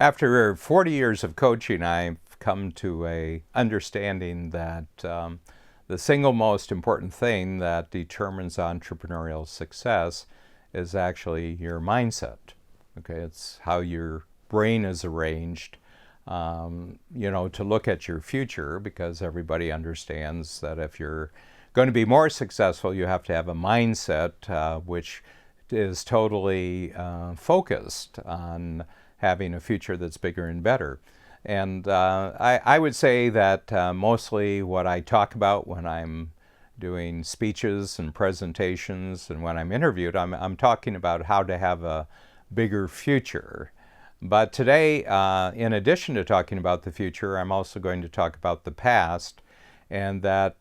After 40 years of coaching, I've come to a understanding that the single most important thing that determines entrepreneurial success is actually your mindset. Okay, it's how your brain is arranged, to look at your future, because everybody understands that if you're going to be more successful, you have to have a mindset which is totally focused on having a future that's bigger and better. And I would say that mostly what I talk about when I'm doing speeches and presentations and when I'm interviewed, I'm talking about how to have a bigger future. But today, in addition to talking about the future, I'm also going to talk about the past, and that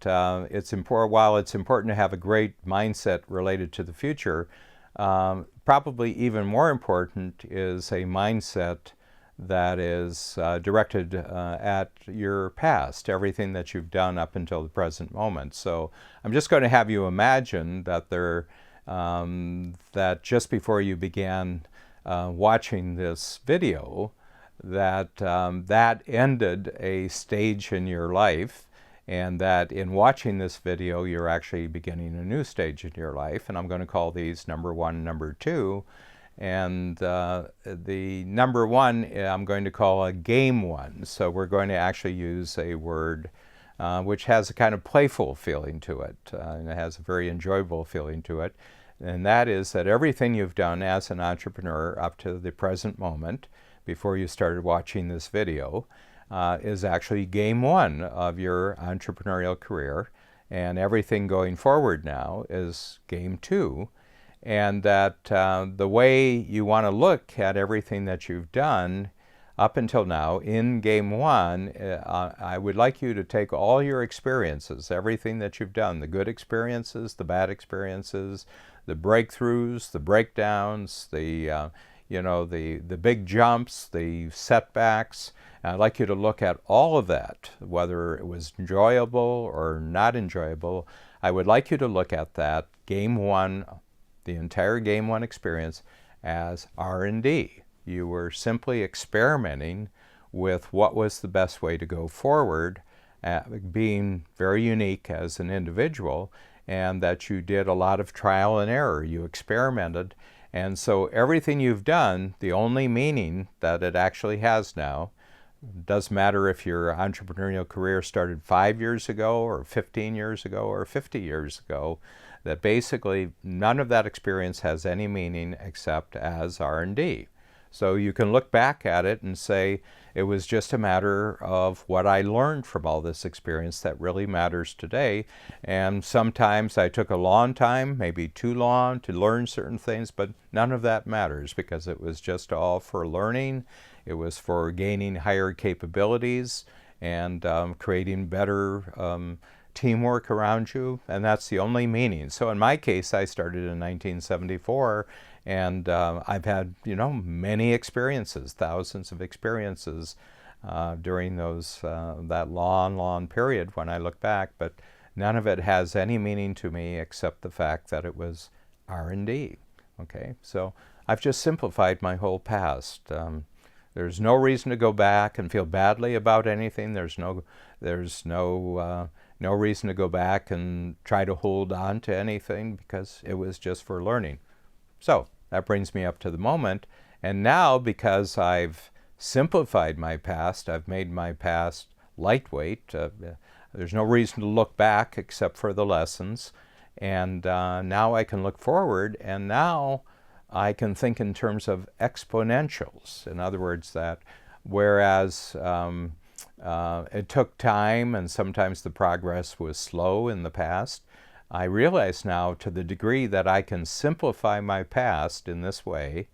it's important. While it's important to have a great mindset related to the future, probably even more important is a mindset that is directed at your past, everything that you've done up until the present moment. So I'm just going to have you imagine that that just before you began watching this video, that ended a stage in your life, and that in watching this video, you're actually beginning a new stage in your life. And I'm going to call these number one, number two. And the number one, I'm going to call a game one. So we're going to actually use a word which has a kind of playful feeling to it. And it has a very enjoyable feeling to it. And that is that everything you've done as an entrepreneur up to the present moment, before you started watching this video, is actually game one of your entrepreneurial career, and everything going forward now is game two. And that the way you want to look at everything that you've done up until now in game one, I would like you to take all your experiences, everything that you've done, the good experiences, the bad experiences, the breakthroughs, the breakdowns, the big jumps, the setbacks. I'd like you to look at all of that, whether it was enjoyable or not enjoyable. I would like you to look at that game one, the entire game one experience, as R&D. You were simply experimenting with what was the best way to go forward, being very unique as an individual, and that you did a lot of trial and error. You experimented. And so everything you've done, the only meaning that it actually has now, doesn't matter if your entrepreneurial career started 5 years ago or 15 years ago or 50 years ago, that basically none of that experience has any meaning except as R&D. So you can look back at it and say, it was just a matter of what I learned from all this experience that really matters today. And sometimes I took a long time, maybe too long, to learn certain things, but none of that matters, because it was just all for learning. It was for gaining higher capabilities and creating better teamwork around you, and that's the only meaning. So in my case, I started in 1974, and I've had, many experiences, thousands of experiences during that long period when I look back, but none of it has any meaning to me except the fact that it was R&D. Okay, so I've just simplified my whole past. There's no reason to go back and feel badly about anything. There's no reason to go back and try to hold on to anything, because it was just for learning. So that brings me up to the moment. And now, because I've simplified my past, I've made my past lightweight. There's no reason to look back except for the lessons. And now I can look forward, and now I can think in terms of exponentials. In other words, that whereas it took time and sometimes the progress was slow in the past, I realize now, to the degree that I can simplify my past in this way,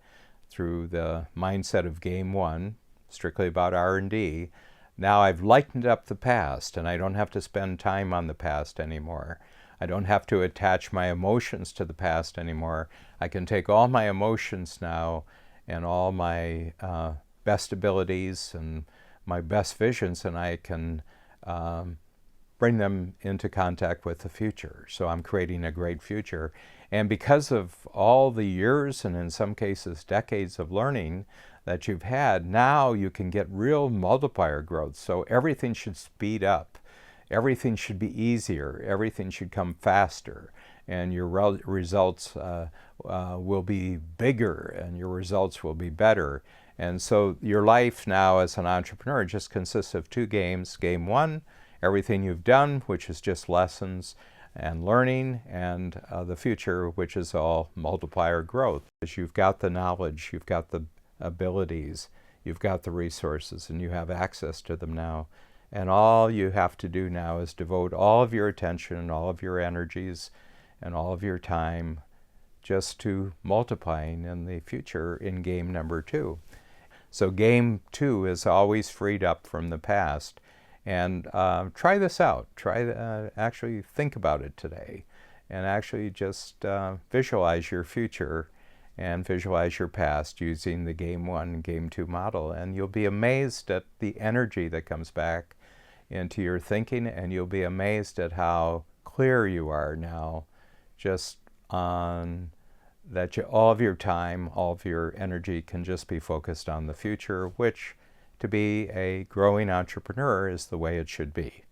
through the mindset of game one, strictly about R&D, now I've lightened up the past, and I don't have to spend time on the past anymore. I don't have to attach my emotions to the past anymore. I can take all my emotions now and all my best abilities and my best visions, and I can bring them into contact with the future. So I'm creating a great future. And because of all the years, and in some cases decades of learning, that you've had, now you can get real multiplier growth. So everything should speed up. Everything should be easier. Everything should come faster. And your results will be bigger, and your results will be better. And so your life now as an entrepreneur just consists of two games. Game one, everything you've done, which is just lessons and learning, and the future, which is all multiplier growth. Because you've got the knowledge, you've got the abilities, you've got the resources, and you have access to them now. And all you have to do now is devote all of your attention and all of your energies and all of your time just to multiplying in the future in game number two. So game two is always freed up from the past. And try this out. Actually think about it today, and actually just visualize your future and visualize your past using the game one and game two model. And you'll be amazed at the energy that comes back into your thinking, and you'll be amazed at how clear you are now, just on that all of your time, all of your energy can just be focused on the future, which to be a growing entrepreneur is the way it should be.